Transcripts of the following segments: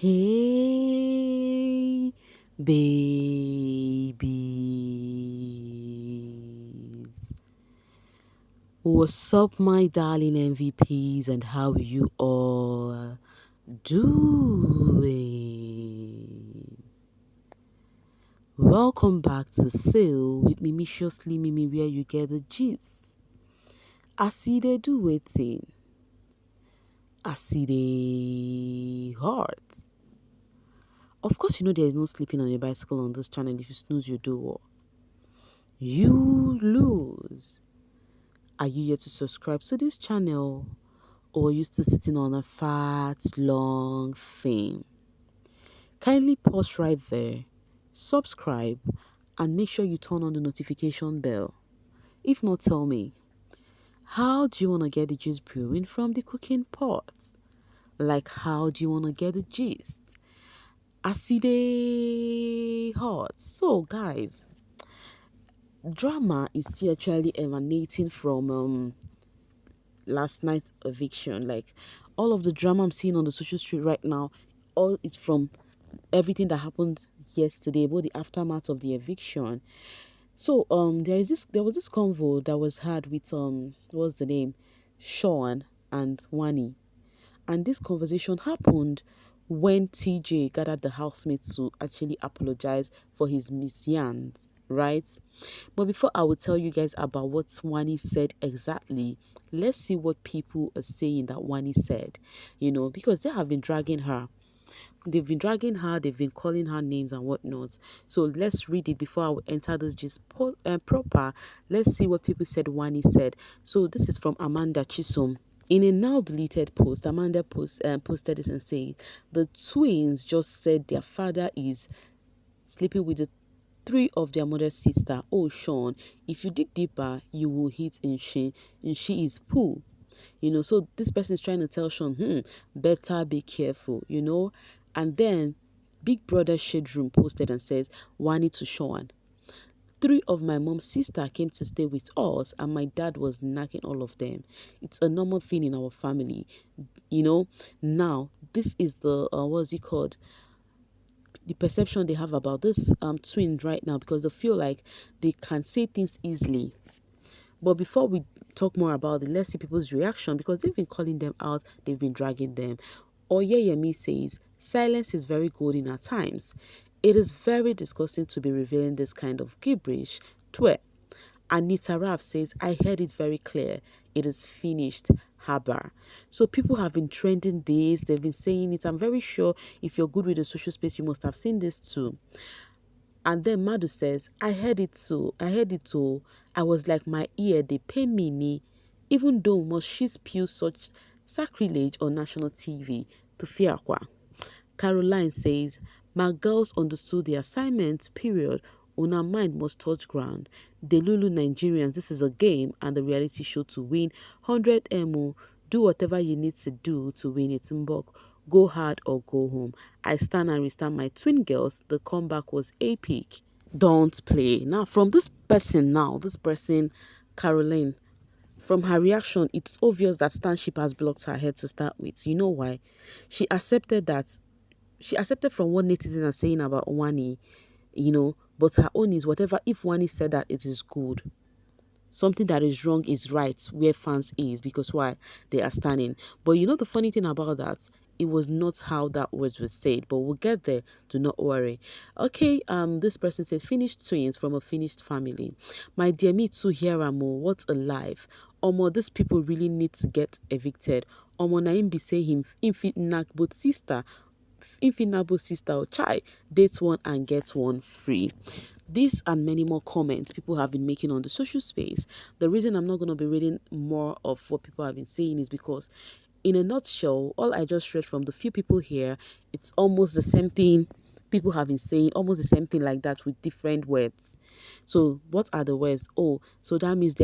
Hey, babies. What's up, my darling MVPs, and how you all doing? Welcome back to Sail with Mimiciously Mimi, where you get the gist. I see they do waiting. I see they hard. Of course, you know there is no sleeping on a bicycle on this channel. If you snooze, you do what? You lose. Are you yet to subscribe to this channel, or are you still sitting on a fat, long thing? Kindly pause right there, subscribe, and make sure you turn on the notification bell. If not, tell me, how do you want to get the gist brewing from the cooking pot? Like, how do you want to get the gist? I see they hot. So, guys, drama is still actually emanating from last night's eviction. Like, all of the drama I'm seeing on the social street right now, all is from everything that happened yesterday about the aftermath of the eviction. So there was this convo that was had with what's the name, Shaun and Wanni. And this conversation happened when TJ gathered the housemates to actually apologize for his misyands, right? But before I will tell you guys about what Wanni said exactly, let's see what people are saying that Wanni said, because they have been dragging her. They've been dragging her, they've been calling her names and whatnot. So let's read it before I will enter this just proper. Let's see what people said Wanni said. So this is from Amanda Chisom. In a now deleted post, Amanda posted this and saying, the twins just said their father is sleeping with the three of their mother's sister. Oh, Shaun, if you dig deeper, you will hit in she is poo. So this person is trying to tell Shaun, better be careful, And then Big Brother Shade Room posted and says, Wanni to Shaun. Three of my mom's sister came to stay with us and my dad was knacking all of them. It's a normal thing in our family, Now, this is the, what's it called? The perception they have about this twins right now, because they feel like they can say things easily. But before we talk more about it, let's see people's reaction, because they've been calling them out, they've been dragging them. Oyeyemi says, silence is very golden at times. It is very disgusting to be revealing this kind of gibberish. Twe. Anita Raf says, I heard it very clear. It is finished. Habar. So people have been trending this. They've been saying it. I'm very sure if you're good with the social space, you must have seen this too. And then Madu says, I heard it too. I was like, my ear, they pay me knee. Even though must she spew such sacrilege on national TV to Fiakwa. Caroline says, my girls understood the assignment, period. Una mind must touch ground. Delulu Nigerians, this is a game and the reality show to win 100 MO. Do whatever you need to do to win it in Mbok. Go hard or go home. I stand and restand my twin girls. The comeback was epic. Don't play. Now, from this person, Caroline, from her reaction, it's obvious that Stanship has blocked her head to start with. You know why? She accepted from what netizens are saying about Wanni, but her own is whatever. If Wanni said that, it is good. Something that is wrong is right where fans is, because why? They are standing. But the funny thing about that, it was not how that words was said, but we'll get there. Do not worry. Okay, this person said, finished twins from a finished family. My dear, me too, here amo. What a life. Omo, these people really need to get evicted. Omo, na him be say him fit knack both sister, infinable sister or chai, date one and get one free. This and many more comments people have been making on the social space. The reason I'm not going to be reading more of what people have been saying is because, in a nutshell, all I just read from the few people here, it's almost the same thing people have been saying, almost the same thing like that with different words. So what are the words? Oh, so that means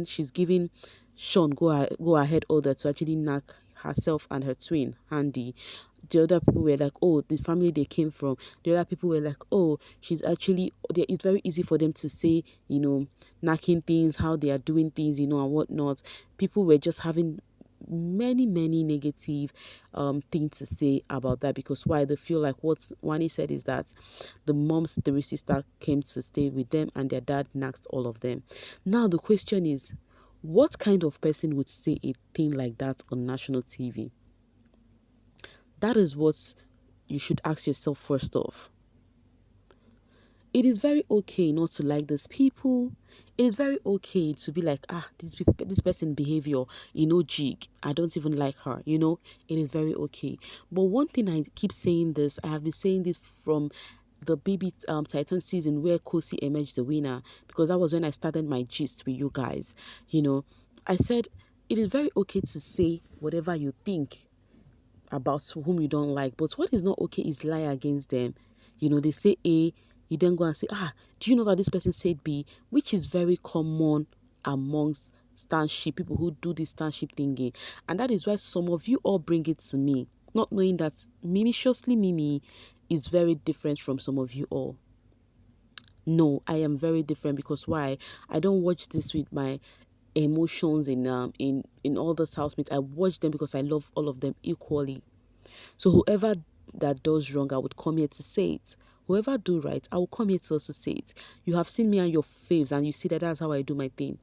she's giving Shaun go ahead order to actually knock herself and her twin handy. The other people were like, oh, the family they came from. The other people were like, oh, it's very easy for them to say, knacking things, how they are doing things, and whatnot. People were just having many negative things to say about that, because why they feel like what Wanni said is that the mom's three sister came to stay with them and their dad naxed all of them. Now the question is, what kind of person would say a thing like that on national TV? That is what you should ask yourself first off. It is very okay not to like these people. It is very okay to be like, this people, this person behavior, jig. I don't even like her. It is very okay. But one thing I keep saying this, I have been saying this from the baby Titan season where Kosi emerged the winner, because that was when I started my gist with you guys. I said it is very okay to say whatever you think about whom you don't like, but what is not okay is lie against them. They say A, you then go and say, do you know that this person said B, which is very common amongst stanship people who do this stanship thingy. And that is why some of you all bring it to me, not knowing that Mimi is very different from some of you all. No, I am very different, because why? I don't watch this with my emotions in all those housemates. I watch them because I love all of them equally. So whoever that does wrong, I would come here to say it. Whoever do right, I will come here to also say it. You have seen me and your faves, and you see that that's how I do my thing.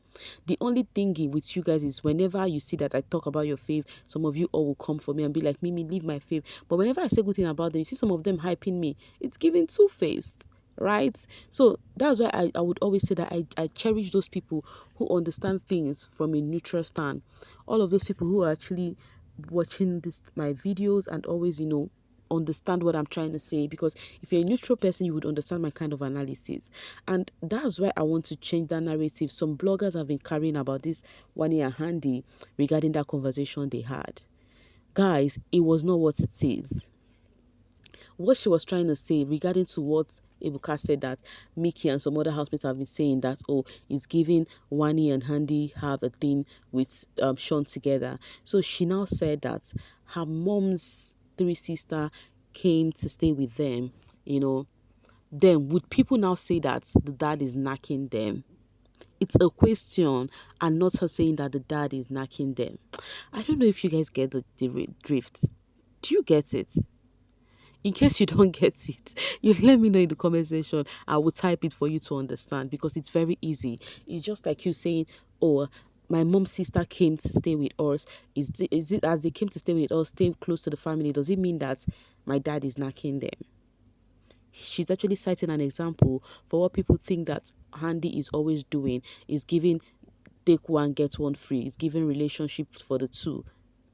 The only thing with you guys is whenever you see that I talk about your fave, some of you all will come for me and be like, Mimi, leave my fave. But whenever I say good thing about them, you see some of them hyping me. It's giving two-faced, right? So that's why I would always say that I cherish those people who understand things from a neutral stand. All of those people who are actually watching my videos and always understand what I'm trying to say, because if you're a neutral person, you would understand my kind of analysis. And that's why I want to change that narrative. Some bloggers have been carrying about this Wanni and Handy regarding that conversation they had. Guys, it was not what it is. What she was trying to say regarding to what Ebuka said, that Mickey and some other housemates have been saying that, it's giving Wanni and Handy have a thing with Shaun together. So she now said that her mom's three sister came to stay with them, then would people now say that the dad is knacking them? It's a question, and not her saying that the dad is knacking them. I don't know if you guys get the drift. Do you get it? In case you don't get it, you let me know in the comment section. I will type it for you to understand, because it's very easy. It's just like you saying, my mom's sister came to stay with us. Is it as they came to stay with us, stay close to the family? Does it mean that my dad is knacking them? She's actually citing an example for what people think that Handy is always doing, is giving take one, get one free. It's giving relationships for the two.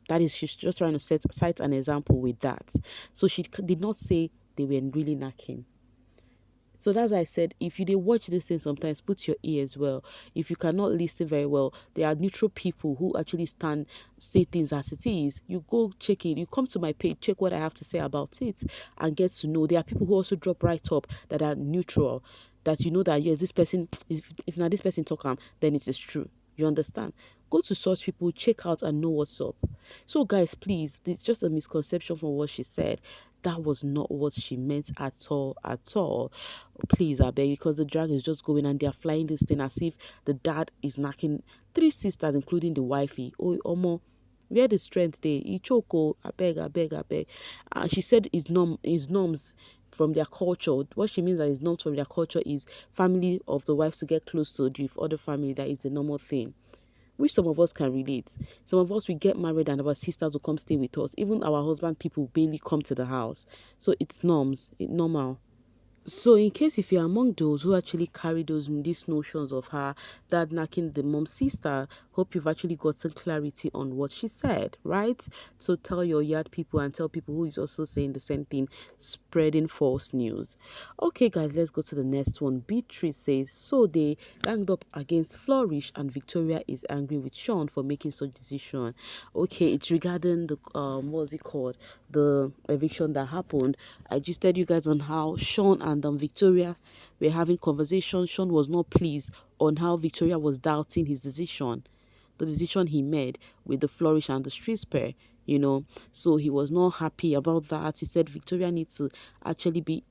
That is, she's just trying to cite an example with that. So she did not say they were really knacking. So that's why I said, if you watch this thing sometimes, put your ear as well. If you cannot listen very well, there are neutral people who actually say things as it is. You go check it. You come to my page, check what I have to say about it, and get to know. There are people who also drop right up that are neutral, that you know that, yes, this person, if not this person talk, then it is true. You understand? Go to such people, check out and know what's up. So guys, please, it's just a misconception from what she said. That was not what she meant at all. Please, I beg, because the drag is just going and they're flying this thing as if the dad is knacking three sisters, including the wifey. Oh, Omo, where the strength there? Ichoko, I beg. And she said his norms from their culture. What she means that is norms from their culture is family of the wife to get close to the other family. That is a normal thing, which some of us can relate. Some of us, we get married and our sisters will come stay with us. Even our husband people barely come to the house. So it's normal. So in case if you're among those who actually carry these notions of her dad knacking the mom's sister, hope you've actually gotten clarity on what she said, right? So tell your yard people and tell people who is also saying the same thing, spreading false news. Okay guys, let's go to the next one. Beatrice says, so they ganged up against Flourish and Victoria is angry with Shaun for making such decision. Okay, it's regarding the what's it called, the eviction that happened. I just told you guys on how Shaun and Victoria were having conversations. Shaun was not pleased on how Victoria was doubting his decision, the decision he made with the Flourish and the Street Pair, so he was not happy about that. He said Victoria needs to actually be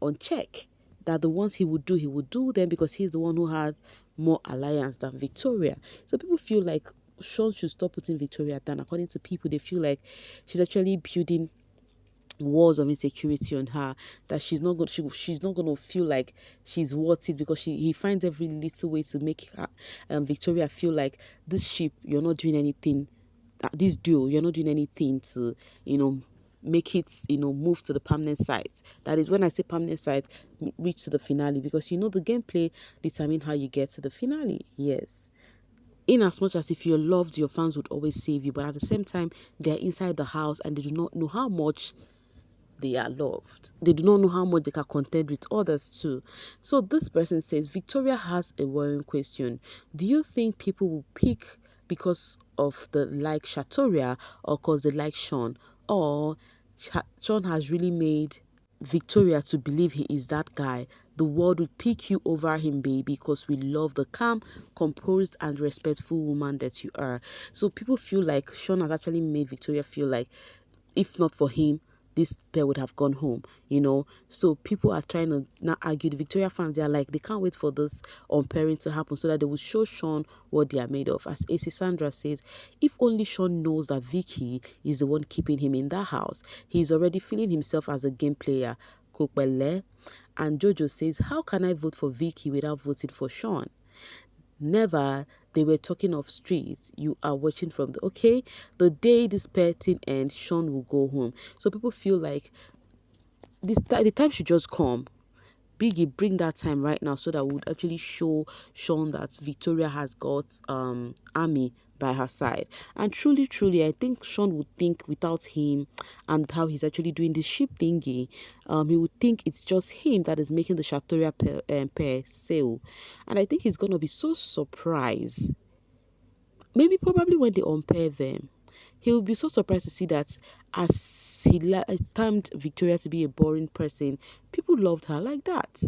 on check, that the ones he would do them, because he's the one who has more alliance than Victoria. So people feel like Shaun should stop putting Victoria down. According to people, they feel like she's actually building walls of insecurity on her, that she's not going to feel like she's worth it, because he finds every little way to make her, Victoria feel like, this ship, you're not doing anything, this duo, you're not doing anything to, make it, move to the permanent side. That is, when I say permanent side, reach to the finale, because the gameplay determine how you get to the finale. Yes, in as much as if you're loved, your fans would always save you, but at the same time, they're inside the house and they do not know how much they are loved. They do not know how much they can contend with others too. So this person says, Victoria has a worrying question. Do you think people will pick because of the like Shatoria, or because they like Shaun? Or Shaun has really made Victoria to believe he is that guy? The world will pick you over him, baby, because we love the calm, composed, and respectful woman that you are. So people feel like Shaun has actually made Victoria feel like, if not for him, this pair would have gone home, So people are trying to not argue. The Victoria fans, they are like, they can't wait for this unpairing to happen so that they will show Shaun what they are made of. As AC Sandra says, if only Shaun knows that Vicky is the one keeping him in that house, he's already feeling himself as a game player. Kokbele. And Jojo says, how can I vote for Vicky without voting for Shaun? Never. They were talking of streets. You are watching from the day this petting ends, Shaun will go home. So people feel like the time should just come. Biggie, bring that time right now so that we would actually show Shaun that Victoria has got Army by her side. And truly, I think Shaun would think without him and how he's actually doing this ship thingy, he would think it's just him that is making the Shatoria pair sail. And I think he's going to be so surprised. Maybe probably when they unpair them, he'll be so surprised to see that as he timed Victoria to be a boring person, people loved her like that.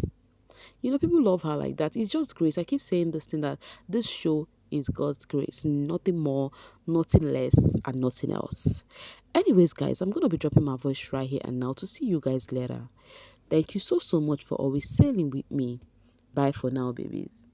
People love her like that. It's just grace. I keep saying this thing, that this show is God's grace. Nothing more, nothing less, and nothing else. Anyways, guys, I'm going to be dropping my voice right here and now to see you guys later. Thank you so much for always sailing with me. Bye for now, babies.